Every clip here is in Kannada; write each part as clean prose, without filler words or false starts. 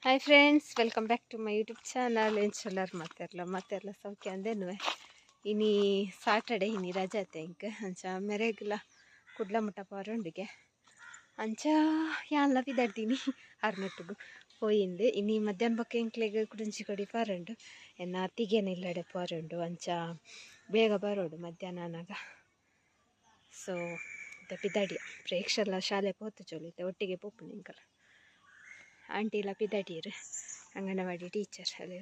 Hi friends, welcome back to my YouTube channel. ಏನು ಚೊಲ್ಲರ್ ಮಾತೆರ್ಲ ಸೌಖ್ಯ ಅಂದೇನು ಇನಿ ಸಾಟರ್ಡೆ ಇನಿ ರಜೆ ಆಯ್ತು ಇಂಕ ಅಂಚ ಮೆರೆಗ್ಲ ಕುಡ್ಲ ಮುಟ್ಟ ಪಾರುಂಡಿಗೆ ಅಂಚ ಯಾನ್ಲ ಬಿದ್ದಾಡ್ತೀನಿ ಅರ್ನಟ್ಟಿಗೂ ಹೋಯಿಂದು ಇನಿ ಮಧ್ಯಾಹ್ನ ಬೊಕ್ಕ ಇಂಕ್ಲೆಗ್ ಕುಡಿಂಚಿ ಕಡಿ ಪಾರುಂಡು ಎನ್ನ ಅತ್ತಿಗೇನ ಇಲ್ಲಡೆ ಪಾರುಂಡು ಅಂಚ ಬೇಗ ಬರೋಡು ಮಧ್ಯಾಹ್ನನಾಗ. ಸೊ ಪಿದಾಡಿಯ ಪ್ರೇಕ್ಷೆಲ್ಲ ಶಾಲೆ ಪೋತು ಚೊಲಿತೆ ಒಟ್ಟಿಗೆ ಪೋಪು ನಿಂಕಲ ಆಂಟಿ ಇಲ್ಲ ಪಿದಾಡಿಯರು ಅಂಗನವಾಡಿ ಟೀಚರ್ ಅಲ್ಲಿ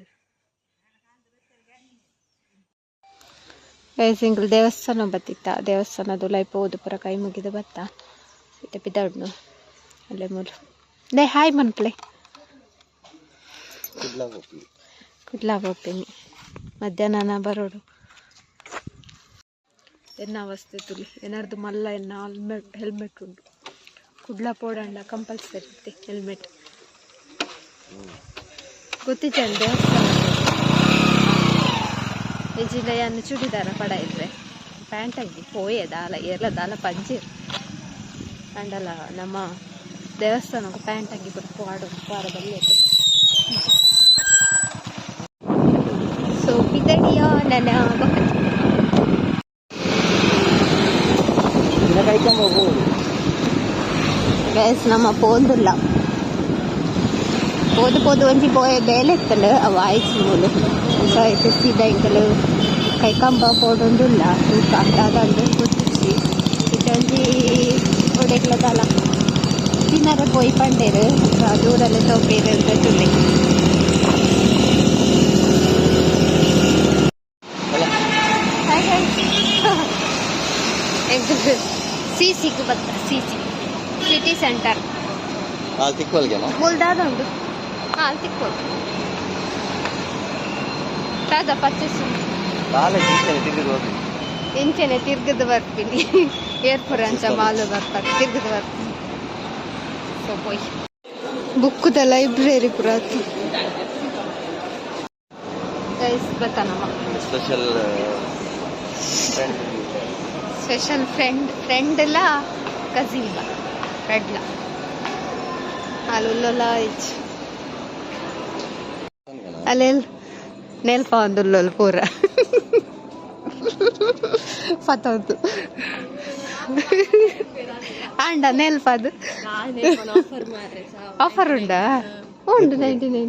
ಸಿಂಗಲ್ ದೇವಸ್ಥಾನ ಬತ್ತಿತ್ತ ದೇವಸ್ಥಾನದ ಲೈಪ್ ಹೋದು ಪುರ ಕೈ ಮುಗಿದು ಬತ್ತ ಇತ್ತೆ ಪಿದಾಡ್ನು ಅಲ್ಲೇ ಮೂಲು ದೇ ಹಾಯ್ ಮನ್ಪ್ಲೆ ಕುಡ್ಲಾ ಹೋಗ್ತೀನಿ ಮಧ್ಯಾಹ್ನ ಬರೋಡು ಎನ್ನ ಅವಸ್ಥೆ ತುಲಿ ಏನಾರ್ದು ಮಲ್ಲ ಎನ್ನ ಹೆಲ್ಮೆಟ್ ಉಂಟು ಕುಡ್ಲಾ ಪೋಡಂಡ ಕಂಪಲ್ಸರಿ ಇತ್ತೆ ಹೆಲ್ಮೆಟ್ ಗೊತ್ತಿದ್ದ ದೇವಸ್ಥಾನ ಹೆಜ್ಜಿಲೆಯನ್ನು ಚೂಡಿದಾರ ಪಡ ಇದ್ರೆ ಪ್ಯಾಂಟ್ ಆಗಿ ಪೋಯೆ ದಾಲ ಎಲ್ಲ ದಾಲ ಪಂಚೆ ಅಂಡಲ್ಲ ನಮ್ಮ ದೇವಸ್ಥಾನಕ್ಕೆ ಪ್ಯಾಂಟ್ ಆಗಿ ಬಿಟ್ಟು ವಾರದಲ್ಲಿ ಸೊ ಪಿದಡಿಯ ನನ್ನ ಗೈಸ್ ನಮ್ಮ ಪೋಂದಿಲ್ಲ ಪೋದು ಒಂಜಿ ಬೇಲೆ ಇತ್ತಂಡು ಅವು ಆಯ್ತು ಮೂಲು ಸೊ ಆಯ್ತು ಸೀದಾ ಇಂಕಲು ಕೈಕಂಬ ಪೋಡೊಂದುಲ್ಲ ತೂಕ ಅದಂಡು ಗೊತ್ತಿಸಿ ಇಟ್ಟೊಂಜಿ ಒಡೆಗ್ಲದಲ್ಲ ತಿನ್ನರೆ ಪೋಯಿ ಪಂಡೇರು ದೂರಲ್ಲೇ ತೋಪೇರು ಅಂತ ತುಳ್ಳಿ ಸಿಸಿಗೆ ಬತ್ತ ಸಿಟಿ ಸೆಂಟರ್ ಮುಲ್ದಾದ ಉಂಟು ಅಲ್ಲಿ ತಿಕ್ಕೋದು ತಾಜಾ ಪಚ್ಚಸು ಇಂಚೆನೆ ತಿರ್ಗದು ಬರ್ತೀನಿ ಏರ್ಪುರ ಅಂಚ ಮಾಲು ಬರ್ತಾರೆ ತಿರ್ಗದು ಬರ್ತೀನಿ. ಸೊ ಪೋಯ್ ಬುಕ್ಕದ ಲೈಬ್ರರಿ ಪುರ ಗೈಸ್ ಬತ್ತಾನಮ್ಮ ಸ್ಪೆಷಲ್ ಫ್ರೆಂಡ್ಲ ಕಸಿನ್ ರೆಡ್ಲ ಅಲ್ಲೊಲ್ಲ ಇಚ್ಚು ಅಲ್ಲೆಲ್ಲ ನೆಲ್ಪ ಒಂದುಲ್ಲೊಲ್ ಪೂರ ಪತ್ತೊಂದು ಅಂಡ ನೆಲ್ಪ ಅದು ಆಫರ್ ಉಂಡಾ ಉಂಡು 99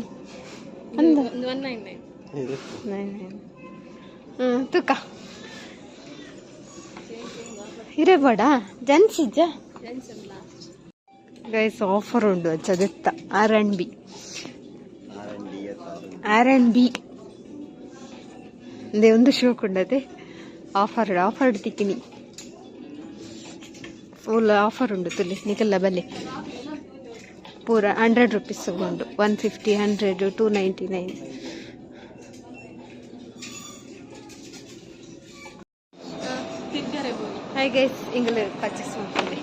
ತುಕ ಇರೇಬೇಡ ಜನ್ಸಿಜ್ಜ ಗೈಸ್ ಆಫರ್ ಉಂಡು ಚದೆತ್ತ R&B ಅಂದೇ ಒಂದು ಶೋಕ್ ಉಂಡದೆ ಆಫರ್ ತಿಕ್ಕಿನಿ ಫುಲ್ ಆಫರ್ ಉಂಡು ತುಲಿ ನಿಕಲ್ಲ ಬಲ್ಲೆ ಪೂರ 100 ರೂಪೀಸ್ ಉಂಡು 150 100 299. ಹಾಯ್ ಗೈಸ್ ಇಂಗ್ಲ ಪರ್ಚೇಸ್ ಮಾಡ್ಕೊಂಡೆ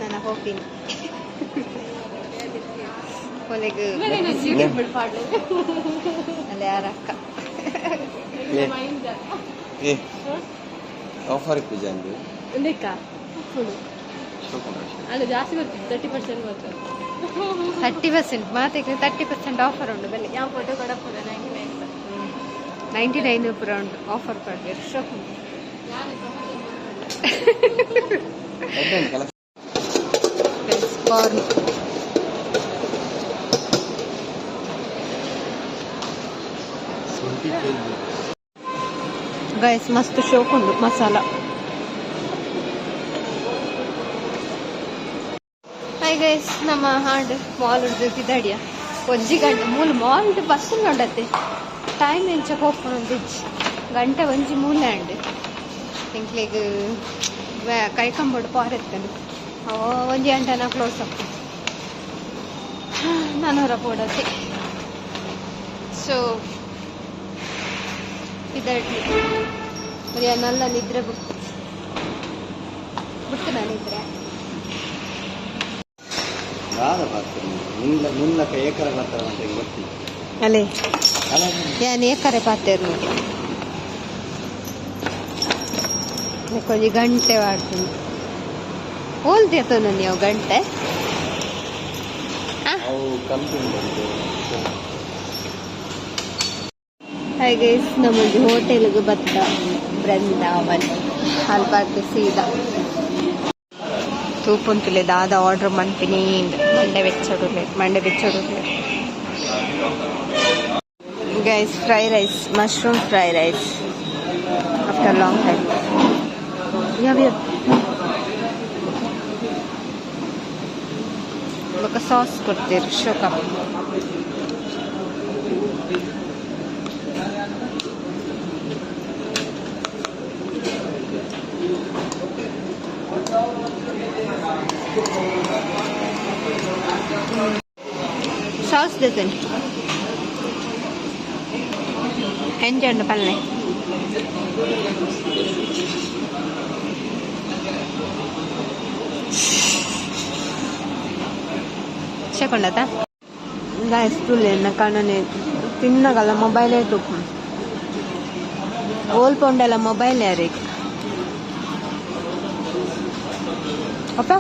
ನಾನು ಹೋಗ್ತೀನಿ ಕೊನೆಗೆ ಅಲ್ಲ ಯಾರ ಅಕ್ಕ ಆಫರ್ ಪೂಜಂದು ಅಲ್ಲ ಜಾಸ್ತಿ ಬರ್ತದೆ 30% ಮಾತಿಗೆ 30% ಆಫರ್ ಉಂಟು ಬೆಲೆ ಯಾವ ಫೋಟೋ ಕೂಡ 99 ಪುರ ಉಂಟು ಆಫರ್ ಕೊಡ್ಬೇಕು ಶೋಕ್ ಕಾರ್ನ್ ಗೈಸ್ ಮಸ್ತ್ ಶೋಕ್ ಉಂಟು ಮಸಾಲ. ಹಾಯ್ ಗೈಸ್ ನಮ್ಮ ಹಾಡು ಮಾಲ್ ಉಡ್ದಿದ್ದಾಡಿಯ ಒಂಜಿ ಗಂಟೆ ಮೂಲು ಮಾಲ್ ಬಸ್ ನೋಡತ್ತೆ ಟೈಮ್ ಎಂಚಕ್ಕೆ ಹೋಗ್ಕೊಂಡು ಗಂಟೆ ಒಂಜಿ ಮೂಲೆ ಅಂಡು ಇಂಕ್ಲಿಗೆ ಕೈಕಂಬೋಡು ಪಾರೆತ್ತನು ಒಂಜಿ ಗಂಟೆನ ಕ್ಲೋಸ್ ಆಗ್ತದೆ ನಾನು ಹೊರ ಪೋಡತ್ತೆ. ಸೊ ಇದಾಡ್ಲಿ ನಲ್ಲ ನಿದ್ರೆ ಬಿಟ್ಟು ನಾನು ನಿದ್ರೆ ಅಲ್ಲೇ ಏನು ಏಕರೆ ಪಾತೇರು ಕೊಂಚ ಗಂಟೆ ಮಾಡ್ತೀನಿ ಹೋಲ್ತಿರ್ತ ನೀವು ಗಂಟೆ ಹಾಯ್ ಗೈಸ್, ನಮ್ಮದು ಹೋಟೆಲ್ಗೆ ಬತ್ತ ಬೃಂದಾವನ್ ಹಲ್ಬಾರ್ದು ಸೀದಾ ತೂಪುಂತುಲೆ ದಾದ ಆರ್ಡರ್ ಮನ್ಪಿನಿ ಮಂಡೆ ಬೆಚ್ಚಡುಲೆ guys. Fry rice, mushroom fry rice after long time. ఒక ಸಾಸ್ ಕೊಡ್ತೀರಿ ಶೋಕಾ. ಸಾಸ್ ದೇತೇನೆ ಹೆಂಜಂಡು ಪಲ್ಲೆ చెక్కొండతా గైస్ తులేన కననే తిన్నగల మొబైల్ తుకు ఓల్ పొండల మొబైల్ యారేక్ apa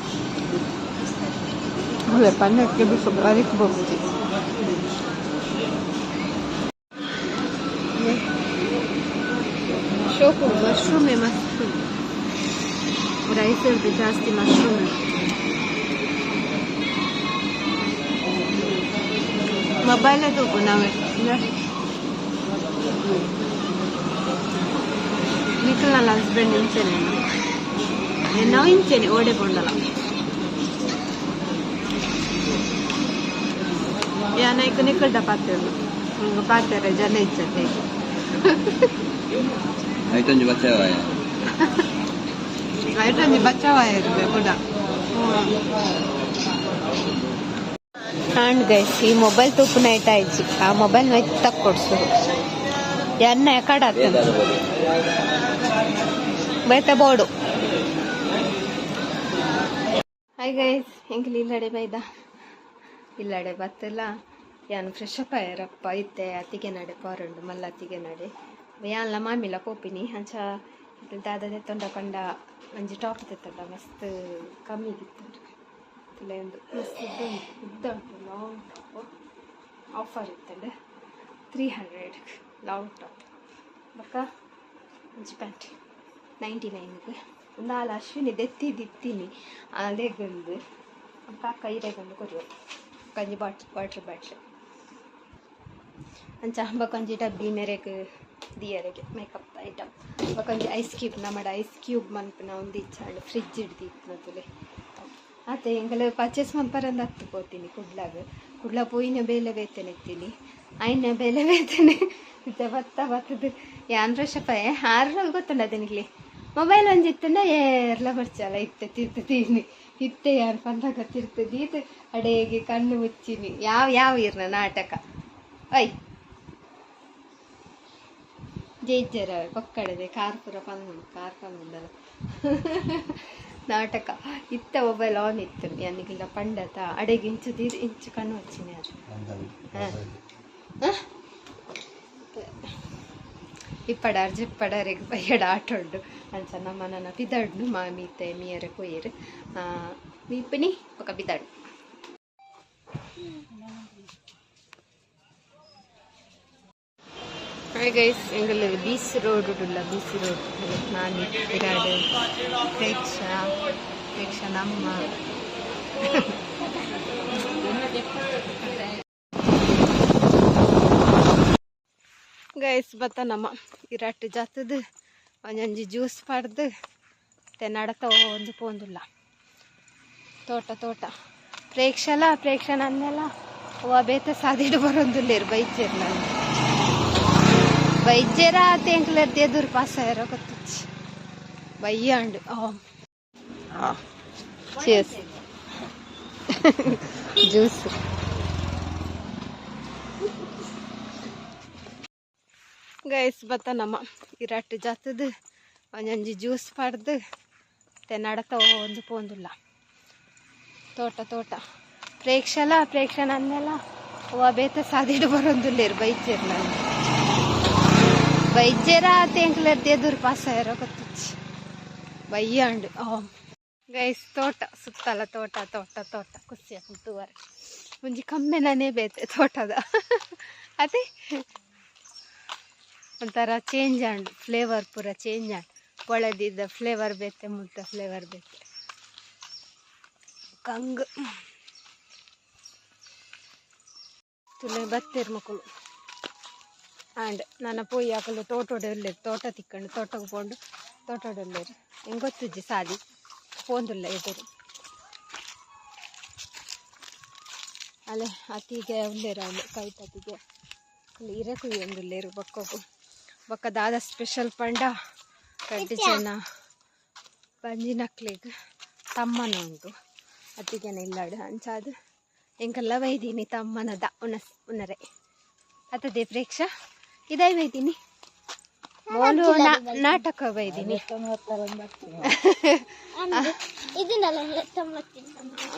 boleh panik ke bisa balik bukti ಶೋಕು ಮಶ್ರೂಮೇ ಮಸ್ತ್ ರೈಸಲ್ಲಿ ಜಾಸ್ತಿ ಮಶ್ರೂಮ್ ಮೊಬೈಲ್ ತೂಕು ನಾವೇ ನಿಖಲ್ ನನ್ನ ಹಸ್ಬೆಂಡ್ ಇಂಚೇನೆ ನಾವು ಇಂಚೇನೆ ಓಡಿಕೊಂಡಲ್ಲ ಯಾನೈಕ ನಿಖಲ್ಡ ಪಾತ್ರೆ ಪಾತ್ರೆ ಜನ ಇಚ್ಚತೆ ಐಟೊಂಜಿ ಬಚ್ಚವಾಯ ಕೂಡ. ಅಂಡ್ ಗೈಸ್, ಈ ಮೊಬೈಲ್ ತೂಪು ನೈಟ್ ಆಯ್ತು. ಆ ಮೊಬೈಲ್ ತಕ್ಕ ಕೊಡ್ಸು ಎನ್ನ ಯಾಕಡೆ ಆಗ್ತದೆ ಬೈತ ಬೋರ್ಡು. ಹಾಯ್ ಗೈಸ್, ಹೆಂಗೆ ಇಲ್ಲಡೆ ಬೈದ ಇಲ್ಲಡೆ ಬತ್ತಲ್ಲ ಯಾನು ಫ್ರೆಶ್ ಅಪ್ ಆಯ್ರಪ್ಪ ಇತ್ತೆ ಅತ್ತಿಗೆ ನಡೆ ಪಾರಂಡು ಮಲ್ಲ ಅತ್ತಿಗೆ ನಡೆ ಯಾನ್ಲ ಮಾಮಿಲ ಪೋಪಿನಿ ಅಂಚ ದಾದ ತೆತ್ತೊಂಡ ಕಂಡ ಒಂಜಿ ಟಾಪ್ ತೆತ್ತೊಂಡ ಮಸ್ತ್ ಕಮ್ಮಿಗಿತ್ತು ಒಂದು ಮಸ್ತ್ ಉದ್ದ ಉಂಟು ಲಾಂಗ್ ಟಾಪ್ ಆಫರ್ ಇತ್ತಂಡೆ 300 ಲಾಂಗ್ ಟಾಪ್ ಬೊಕ್ಕ ಒಂಜಿ ಪ್ಯಾಂಟ್ 99ಗೆ ಒಂದು ಆಲ ಅಶ್ವಿನಿ ದೆತ್ತಿದಿತ್ತೀನಿ ಅಲೆಗಂದು ಕಾಕ ಇರೆಗಂದು ಕೊರಿಯೋ ಕಂಜಿ ವಾಟರ್ ಬಾಟ್ಲ್ ಅಂಚ ಬಕೊಂಜಿ ಡಬ್ಬಿ ಮೆರೆಗ್ ದಿಯರೆಗೆ ಮೇಕಪ್ ಐಟಮ್ ಬಕೊಂಜಿ ಐಸ್ ಕ್ಯೂಬ್ ನಮ್ಮಡ ಐಸ್ ಕ್ಯೂಬ್ ಮನ್ಪುನ ಒಂದು ಇಚ್ಚಾಂಡು ಫ್ರಿಜ್ ಹಿಡ್ದಿತ್ತು ಆತೆ ಎಂಗಲ ಪರ್ಚೇಸ್ ಮನ್ಪರಂದು ಹತ್ತು ಪೋತೀನಿ ಕುಡ್ಲ ಪೋಯಿನ ಬೇಲೆ ಬೇತೇನೆ ಎತ್ತೀನಿ ಆಯ್ನ ಬೇಲೆ ಬೇತೇನೆ ಬತ್ತದು ಯಾನ್ ಫ್ರೆಶಪ್ಪ ಆರು ಗೊತ್ತುಂಡ ಅದನಿಗ್ಲಿ ಮೊಬೈಲ್ ಒಂಜಿತ್ತಂಡ ಏರ್ಲ ಬರ್ಚಲ್ಲ ಇತ್ತೆ ತಿರ್ತೀನಿ ಇತ್ತೆ ಯಾರು ಪಂದಾಗ ತಿರ್ತದೆ ಇದು ಅಡೆಗೆ ಕಣ್ಣು ಮುಚ್ಚಿನಿ ಯಾವ ಇರ್ನ ನಾಟಕ ಐ ಜೈಜರ ಪಕ್ಕಡದೆ ಕಾರ್ಪುರ ಪಂಗುಂಡಲ್ಲ ನಾಟಕ ಇತ್ತ ಮೊಬೈಲ್ ಆನ್ ಇತ್ತು ನನಗಿಲ್ಲ ಪಂಡತ ಅಡೆಗೆ ಇಂಚು ಕಣ್ಣು ಹಚ್ಚಿನಿ ಅದು ಇಪ್ಪಡಾರ್ ಜಿಪ್ಪಡಾರಿಗೆ ಬಯ್ಯಡ ಆಟ ಉಂಡು ಅಂಚ ನಮ್ಮ ನನ್ನ ಬಿದಡ್ನು ಮೀತೆ ಮೀಯರ ಕೊಯ್ಯರು ಮೀಪಿನಿ ఒక ಬಿದಡ್. ಹಾಯ್ ಗೈಸ್, ಎಂಗಲ್ ಬೀಚ್ ರೋಡ್ ಉಡುಲ್ಲ ಬೀಚ್ ರೋಡ್ ನಾನು ಇರಾಡು ಪ್ರೇಕ್ಷ ನಮ್ಮ ಗೈಸ್ ಬತ್ತ ನಮ್ಮ ಇರಾಟ್ ಜಾತದ ಒಂಜೊಂಜಿ ಜ್ಯೂಸ್ ಪಡ್ದು ನಡತ ಒಂದು ಪೋಂದುಲ್ಲ ತೋಟ ಪ್ರೇಕ್ಷ ನನ್ನೆಲ್ಲ ಅವ ಬೇತ ಸಾದಿಡು ಬರೋಂದುಲ್ಲೇರು ಬೈಜೇರ್ ನಾನು ಬೈಜೇರ ತೆಂಕ್ಲರ್ ದೇದೂರು ಪಾಸ ಇರೋ ಗೊತ್ತಿಚ್ಚಿ ಬಯ್ಯಾಂಡು ಚೀಸ್ ಜ್ಯೂಸ್ ಗೈಸ್ ಬತ್ತ ನಮ್ಮ ಇರಾಟ್ ಜಾತದ ಒಂಜೊಂಜಿ ಜ್ಯೂಸ್ ಪಡ್ದು ನಡತ ಒಂದು ಪೋಂದುಲ್ಲ ತೋಟ ಪ್ರೇಕ್ಷ ನನ್ನೆಲ್ಲ ಅವ ಬೇತ ಸಾದಿಡು ಬರೋಂದುಲ್ಲೇರು ಬೈಜೇರ್ ನಾನು ಬೈಜೇರ ತೆಂಕ್ಲರ್ ದೇದೂರು ಪಾಸ ಇರೋ ಗೊತ್ತಿಚ್ಚಿ ಬಯ್ಯಾಂಡು ಗೈಸ್ ತೋಟ ಸುತ್ತಲ ತೋಟ ಖುಷಿ ಆಗ್ತುವರೆ ಒಂಜಿ ಕಮ್ಮೆನೇ ಬೇತೆ ತೋಟದ ಅದೇ ಒಂಥರ ಚೇಂಜ್ ಆಂಡು ಫ್ಲೇವರ್ ಪೂರ ಚೇಂಜ್ ಆಂಡು ಒಳದಿದ್ದ ಫ್ಲೇವರ್ ಬೇತೆ ಮುಟ್ಟ ಫ್ಲೇವರ್ ಬೇತೆ ಕಂಗ್ ತುಲೆ ಬತ್ತೇರು ಮಕ್ಕಳು ಆಂಡ್ ನನ್ನ ಪೋಯಿ ಹಾಕಲು ತೋಟೋಡೆ ಉಳ್ಳೇರು ತೋಟ ತಿಕ್ಕೊಂಡು ತೋಟಕ್ಕೆ ಪೋಂಡು ತೋಟೋಡೆ ಉಳ್ಳೇರು ಹೆಂಗೆ ಗೊತ್ತಿಜ್ಜಿ ಸಾದಿ ಪೋಂದುಲ್ಲ ಎದುರು ಅಲ್ಲೇ ಅತಿಗೆ ಉಳ್ಳೇರು ಅಲ್ಲಿ ಕೈತತಿಗೆ ಅಲ್ಲಿ ಇರೆ ಕುಯ್ಯೊಂದುಲ್ಲೇರು ಬಕ್ಕೋಗು ಬೊಕ್ಕ ದಾದ ಸ್ಪೆಷಲ್ ಪಂಡ ಕಡ್ಡಿ ಜನ ಪಂಜಿನಕ್ಲಿಗೆ ತಮ್ಮನ ಉಂಟು ಅತಿಗೆನ ಇಲ್ಲಾಡು ಅಂಚಾದು ಎಂಕಲ್ಲ ವೈದೀನಿ ತಮ್ಮನದ ಉನರೆ ಅತದೇ ಪ್ರೇಕ್ಷ ಇದಾಯಿ ವೈದೀನಿ ಮೋಲು ನಾಟಕ ವೈದೀನಿ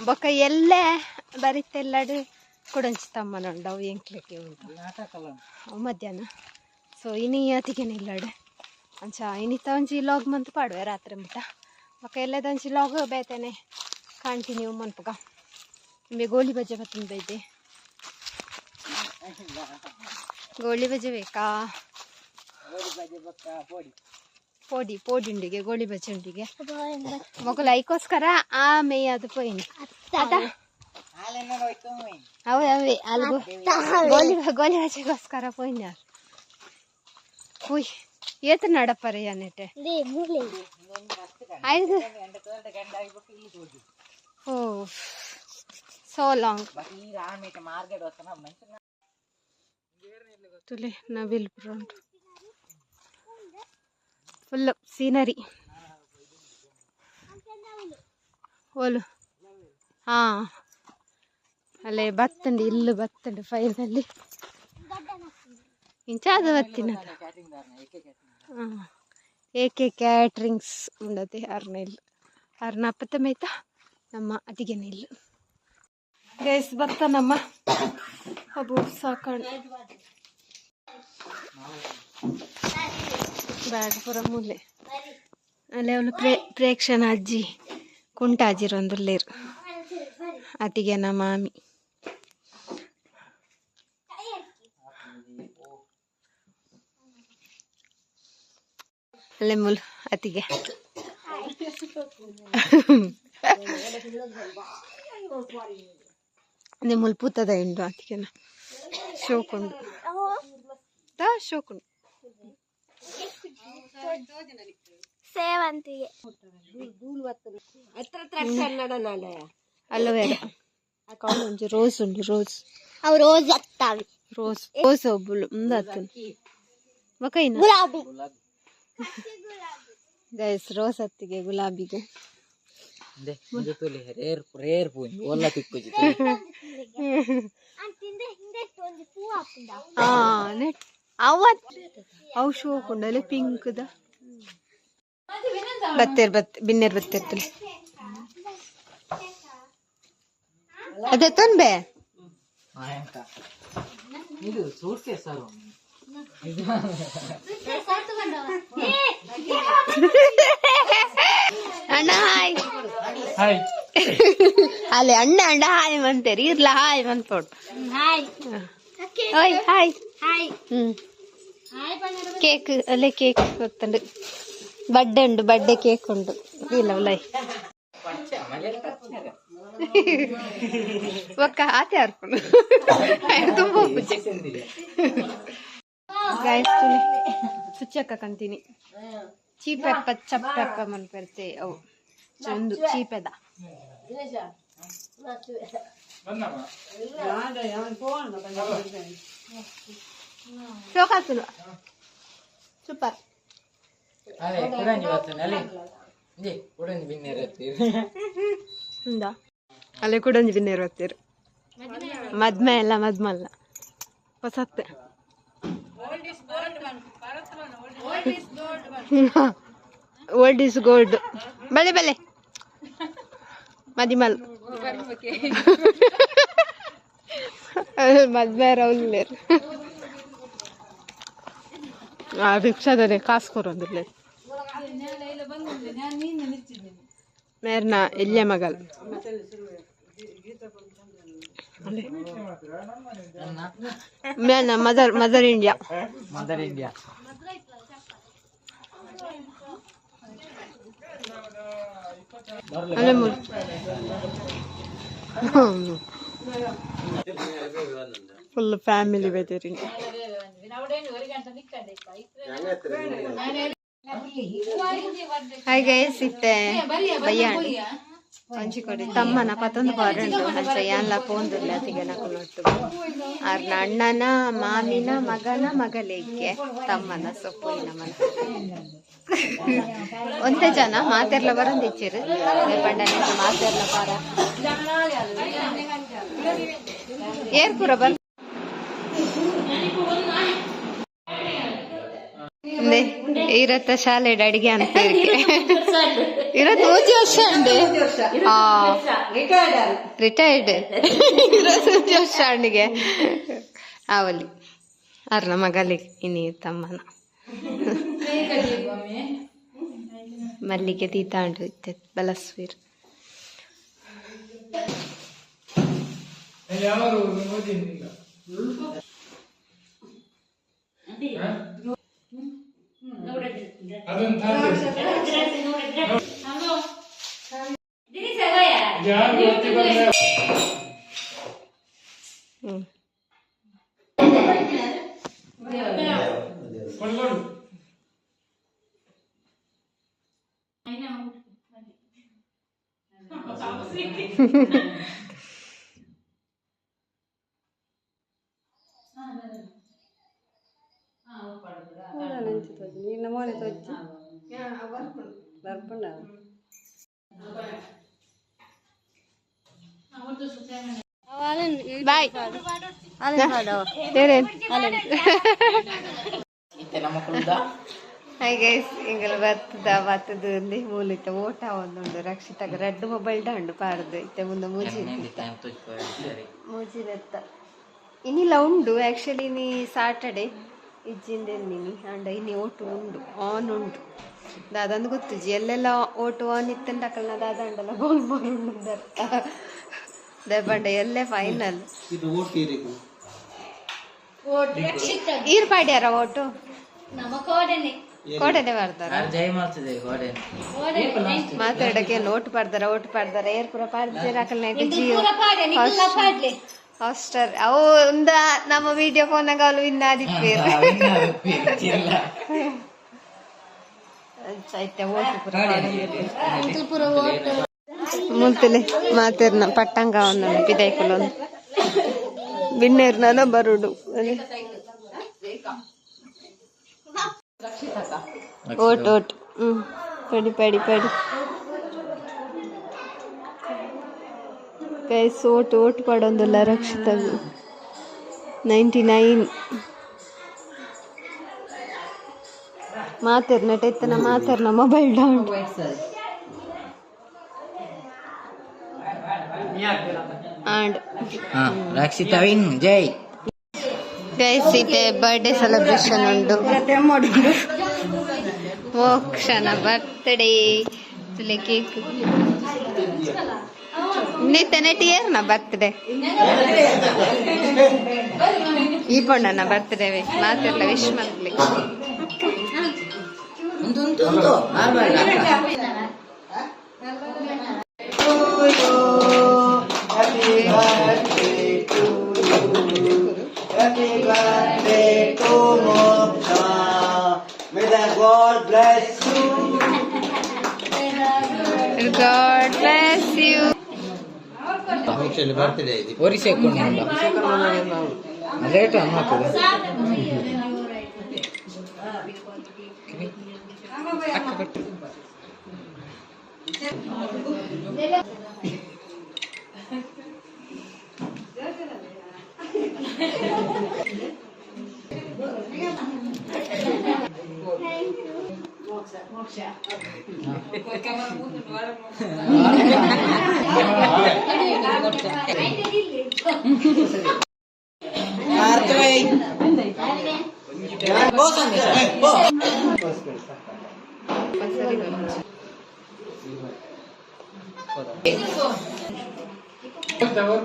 ಬೊಕ್ಕ ಎಲ್ಲೇ ಬರಿತೆಲ್ಲಾಡು ಕೊಡಂಚಿ ತಮ್ಮನ ಉಂಡು ಅವು ಎಂಕ್ಲಿಕ್ಕೆ ಉಂಟು ಅವು ಮಧ್ಯಾಹ್ನ ಸೊ ಇನಿ ಅತಿಗೆನ ಇಲ್ಲಾಡು ಅಂಚ ಇನ್ನಿತ್ತ ಒಂಜಿ ಲಾಗ್ ಮಂತ್ ಪಾಡುವೆ ರಾತ್ರಿ ಮುಟ್ಟ ಬೊಕ್ಕ ಎಲ್ಲದಂಚಿ ಲಾಗ್ ಬೇತೇನೆ ಕಂಟಿನ್ಯೂ ಮನ್ಪುಗ ನಿಮಗೆ ಗೋಳಿ ಬಜೆ ಬತ್ತಂದು ಬೈದೆ ಗೋಳಿ ಬಜೆ ಬೇಕಾ ಪೋಡಿ ಪೋಡಿ ಉಂಡಿಗೆ ಗೋಳಿ ಬಜೆ ಉಂಡಿಗೆ ಮಕ್ಕಳು ಐಕೋಸ್ಕರ ಆ ಮೇಯ್ ಅದು ಪೋಯಿನಿ ಅವೇ ಅವೇ ಅಲ್ಲಿ ಗೋಳಿ ಗೋಳಿ ಬಜೆಗೋಸ್ಕರ ಪೋಯಿನಿ ಯಾರು ಉಯ್ ಏತ ನಡಪ್ಪರೆ ನೆಟ್ಟೆ ಐದು ಓ ಸೋ ಲಾಂಗ್ ತುಲೆ ನವಿಲ್ ಉಂಟು ಫುಲ್ ಸೀನರಿ ಓಲು ಹಾಂ ಅಲ್ಲೇ ಬತ್ತಂಡು ಇಲ್ಲು ಬತ್ತಂಡು ಫೈನಲ್ಲಿ ಇಂಚಾದ ಬತ್ತಿನ ಹಾಂ ಏಕೆ ಕ್ಯಾಟ್ರಿಂಗ್ಸ್ ಉಂಡತೆ ಅರ್ನೆಲ್ ಅರ್ನ ಅಪ್ಪತ್ತ ಮೇಯ್ತ ನಮ್ಮ ಅತಿಗೆನ ಇಲ್ಲ ಗೈಸ್ ಬತ್ತ ನಮ್ಮ ಅಬು ಸಾಕಣ್ ಬ್ಯಾಗ್ ಪುರ ಮೂಲೆ ಅಲ್ಲೇ ಅವಳು ಪ್ರೇಕ್ಷಣ ಅಜ್ಜಿ ಕುಂಟಾಜಿರೊಂದುಲ್ಲೇರು ಅತಿಗೆನ ಮಾಮಿ ಅಲ್ಲೇ ಮುಲ್ ಅತಿಗೆ ಅದೇ ಮುಲ್ ಪೂತದ ಉಂಡು ಅತಿಗೆನ ಶೋಕುಂಡು ಶೋಕುಂಡು ಸೇವಂತಿಗೆ ಅಲೋವೆರಾ ಒಂಜಿ ರೋಸ್ ಉಂಡು ರೋಸ್ ಅವು ರೋಸ್ ಹತ್ತಾವೆ ರೋಸ್ ರೋಸ್ ಒಬ್ಬಳು ಮುಂದತ್ತು ಮಕೈನ ಗುಲಾಬಿ ಗೈಸ್ ರೋಸ್ ಹತ್ತಿಗೆ ಗುಲಾಬಿಗೆ ಅವು ಶೋಕುಂಡಲ್ಲಿ ಪಿಂಕ್ದ ಬತ್ತೇರ್ ಬಿನ್ನೇರ್ ಬತ್ತಿರ್ತಲೆ ಅದೇ ತೊನ್ಬೆ ಅಣ್ಣ ಹಾಯ್ ಅಲ್ಲೇ ಅಣ್ಣ ಅಣ್ಣ ಹಾಯ್ ಮಂತೇರಿ ಇರ್ಲ ಹಾಯ್ ಮಂತ್ಪೋಡು ಹಾಯ್ ಹಾಯ್ ಕೇಕ್ ಅಲ್ಲೇ ಕೇಕ್ ಗೊತ್ತುಂಡು ಬಡ್ಡೆ ಉಂಡು ಬಡ್ಡೆ ಕೇಕ್ ಉಂಡು ಇಲ್ಲ ಲೈ ಒಕ್ಕ ಆತೆ ಅರ್ಪಣೆ ತುಂಬ ಗಾಯಸ್ ತುಲೆ ಸುಚ್ಚಕ್ಕ ಕಂತೀನಿ ಚೀಪೆಪ್ಪ ಚಪ್ಪೆಪ್ಪ ಮನ್ಪೆರ್ತೆ ಅವು ಚಂದು ಚೀಪೆದ ಶೋಕಾತುಲು ಸೂಪರ್ ఉందా అలా కూడా ఉంది విన్నర్ వస్తారు మద్మే ಎಲ್ಲ మద్మల్ల ಹೊಸತ್ತೆ ಓಲ್ಡ್ ಇಸ್ ಗೋಲ್ಡ್ ಬಲೆ ಬಲೆ ಮದಿಮಲ್ ಮದ್ಮೆ ರೌಲ್ಲೇರು ಆ ಭಿಕ್ಷಾದರೆ ಕಾಸು ಕೊರೊಂದಿಲ್ಲ ಮೇರ್ನ ಇಲ್ಲೇ ಮಗಲ್ mother India. Full family weathering. Hi guys, ಇತ್ತೆ ಬಯ್ಯಾಣಿ ಹಂಚಿಕೊಡಿ ತಮ್ಮನ ಪತ್ತೊಂದು ಬಾರುಂಡು ಅಂಚ ಯಾನ್ಲ ಪೋಂದುಲ್ಲ ಅತಿಗೆ ನಕು ನೊಟ್ಟು ಆರ್ನ ಅಣ್ಣನ ಮಾಮಿನ ಮಗನ ಮಗಲೇಕೆ ತಮ್ಮನ ಸೊಪ್ಪುಯಿನ ಮನ ಒಂದೇ ಜನ ಮಾತೆರ್ಲ ಬರಂದಿಚ್ಚಿರು ಪಂಡನೆ ಮಾತೆರ್ಲ ಪಾರ ಏರ್ ಪೂರ ಬಂದ ಇರತ್ತ ಶಾಲೆಡ್ ಅಡಿಗೆ ಅಂತ ಇರತ್ 3 ವರ್ಷ ಅಂಡೆ ರಿಟೈರ್ಡ್ 3 ವರ್ಷ ಅಂಡಿಗೆ ಅವಲಿ ಅರ್ನ ಮಗಲಿಗೆ ಇನಿ ತಮ್ಮನ ಮಲ್ಲಿಗೆ ತೀತಾಂಡು ಇತ್ತೆ ಬಲಸ್ವೀರ್ ಬಾಯ್ ಹಾಯ್ ಗೈಸ್ ಇಂಗಲ್ ಬತ್ತದ ಮೂಲಿತ ಓಟ ಒಂದುಂಡು ರಕ್ಷಿತಾಗ ರೆಡ್ ಮೊಬೈಲ್ ದಂಡು ಪಾರ್ದು ಇತ್ತೆ ಮುಂದೆ ಮೂಜಿಲೆತ್ತ ಇನ್ನಿಲ್ಲ ಉಂಡು ಆ್ಯಕ್ಚುಲಿ ನೀ ಸಾಟರ್ಡೆ ಇಜ್ಜಿಂದೆಲ್ಲಿನಿ ಅಂಡ ಇನ್ನಿ ಓಟು ಉಂಡು ಆನ್ ಉಂಡು ದಾದಂದು ಗೊತ್ತುಜಿ ಎಲ್ಲೆಲ್ಲ ಓಟು ಆನ್ ಇತ್ತಂಡಕಲ್ನ ದಾದಂಡಲ್ಲ ಗೋಲ್ ಬೋಲ್ ಉಂಡು ದಬ್ಬಂಡ ಎಲ್ಲೇ ಫೈನಲ್ ಈರ್ ಪಾಡ್ಯಾರ ಓಟು ಕೋಟೆನೆ ಬರ್ತಾರ ಮಾತಾಡಕ್ಕೆ ಓಟ್ ಪಾಡ್ದಾರ ಏರ್ ಪೂರ ಪಾಡ್ದಾರ ಹಾಸ್ಟರ್ ಅವು ಒಂದ ನಮ್ಮ ವಿಡಿಯೋ ಫೋನಾಗ ಅವಳು ವಿನ್ ಆದಿತ್ತೀರ ಮುಂತಲೆ ಮಾತೇರ್ನ ಪಟ್ಟಂಗ ಅವನ ಪಿದಾಯ್ಕೊಳೊಂದು ಬಿನ್ನೇರ್ನ ಬರುಡು ಓಟ್ ಪಡಿ ಪಡಿ ಪಡಿ ಗೈಸ್ ಓಟ್ ಪಡೊಂದಿಲ್ಲ ರಕ್ಷಿತಾಗು 99 ಮಾತೇರ್ನ ಟೆತ್ತನ ಮಾತೇರ್ನ mobile down and Rakshita win ಜೈ ಗೈಸ್ ಇದೆ ಬರ್ಡೇ ಸೆಲೆಬ್ರೇಷನ್ ಉಂಡು ಮೋಕ್ಷನ ಬರ್ತ್ಡೇ ತುಲೆ ಕೇಕ್ ನಿತ್ತನೆ ಟಿಯರ್ನ ಬರ್ತ್ಡೇ ಈ ಪೊಂಡನ ಬರ್ತ್ಡೇ ಮಾತೆಲ್ಲ ವಿಶ್ ಮಾಡ್ಲಿ Happy birthday to Moksha. May the God bless you. God bless you. Moksha birthday. One second. Late on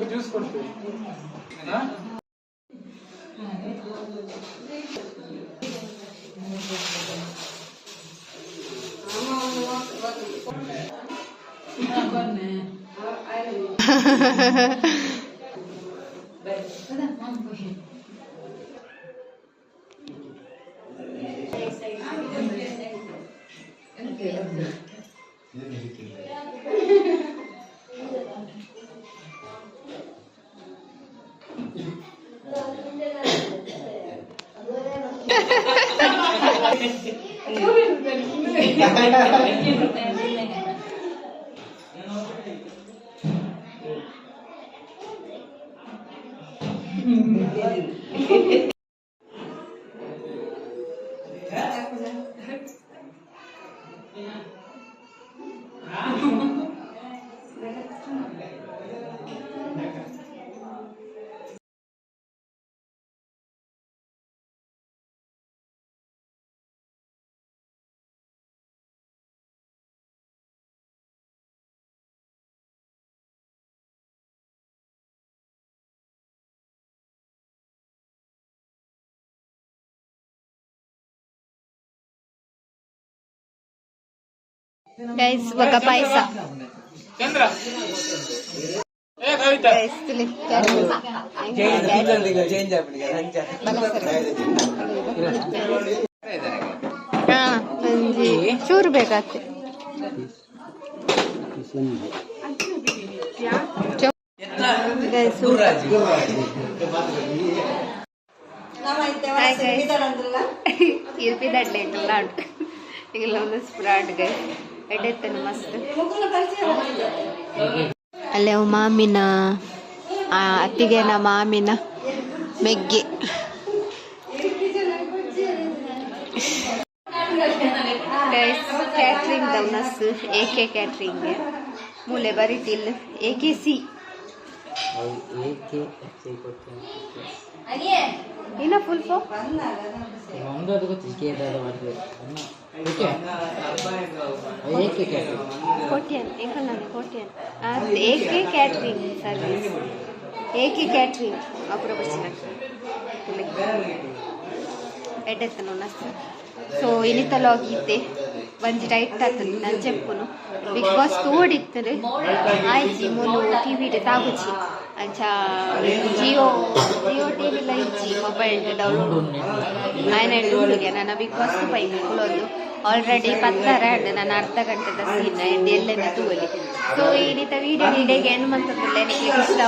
juice ಕೊಡ್ತೀವಿ. ಗೈಸ್ ಬಕ ಪಾಯಸ ಚಂದ್ರ ಏ ಕವಿತಾ ಗೈಸ್ ತುಲಿ ಹಾ ಒಂಜಿ ಚೂರು ಬೇಕಾಗ್ತದೆ ಗೈಸ್ ಇರ್ಪಿದಡ್ಲೆ ಇಟ್ಟಲ್ಲ ಉಂಟು ಈಗ ಒಂದು ಸ್ಪ್ರಾಡ್ ಗೈಸ್ ಎಡೆತ್ತೇನೆ ಮಸ್ತ್ ಅಲ್ಲೇ ಮಾಮಿನ ಅತ್ತಿಗೆನ ಮಾಮಿನ ಮೆಗ್ಗೆ ಕ್ಯಾಟ್ರಿಂಗ್ ದೌನಸ್ ಏಕೆ ಕ್ಯಾಟ್ರಿಂಗ್ ಮೂಲೆ ಬರೀತಿಲ್ ಏಕೆ ಸಿ ಇನ್ನ ಫುಲ್ ಫೋ ಕೋಟ್ಯನ್ ಕೋಟ್ಯನ್ ಏಕೆ ಕ್ಯಾಟ್ರಿಂಗ್ ಸರ್ವಿಸ್ ಏಕೆ ಕ್ಯಾಟ್ರಿಂಗ್ ಅಪುರ ಬರ್ಸಿನ ಎಡ್ಡೆತ್ತನು ನಸ್ತು ಸೊ ಇನಿತಲು ಆಗಿದ್ದೆ ಒಂಜಿ ಟೈಟ್ ಆತನು ನಾನು ಚೆಪ್ಪುನು ಬಿಗ್ ಬಾಸ್ ತೋಡಿತ್ತರು ಆಯ್ಜಿ ಮೂಲು ಟಿವಿ ತಾಗುಚಿ ಅಂಚ ಜಿಯೋ ಟಿವಿಲ ಇಜ್ಜಿ ಮೊಬೈಲ್ ಡೌನ್ಲೋಡ್ ಆಯ್ನ ಹುಡುಗೆ ನನ್ನ ಬಿಗ್ ಬಾಸ್ ಪೈನು ಕುಲೋದು ಆಲ್ರೆಡಿ ಪತ್ತರಾಂಡ್ ನಾನು ಅರ್ಧ ಗಂಟೆದ ಸೀನ್ ಎಲ್ಲೆಲ್ಲ ತೂವಲಿ ಸೊ ಈ ರೀತಿ ವಿಡಿಯೋ ನೀಡಿಗೆ ಏನು ಮಂತಂದ್ರೆ ನಿಮಗೆ ಇಷ್ಟ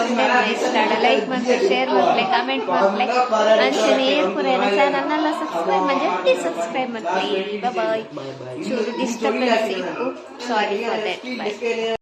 ಇಷ್ಟ ಲೈಕ್ ಮಾಡ್ಲೆ ಶೇರ್ ಮಾಡ್ಲೆ ಕಮೆಂಟ್ ಮಾಡ್ಲೆ ಅಂಚನೆ ಏರ್ಪುರ ಚಾನಲ್ನೆಲ್ಲ ಸಬ್ಸ್ಕ್ರೈಬ್ ಮಾಡಿ ಸಬ್ಸ್ಕ್ರೈಬ್ ಮಾಡ್ತೀವಿ ಬಾಯ್ ಚೂರು ಡಿಸ್ಟರ್ಬೆನ್ಸ್ ಇಪ್ಪು ಸಾರಿ ಫಾರ್ ದಟ್ ಬಾಯ್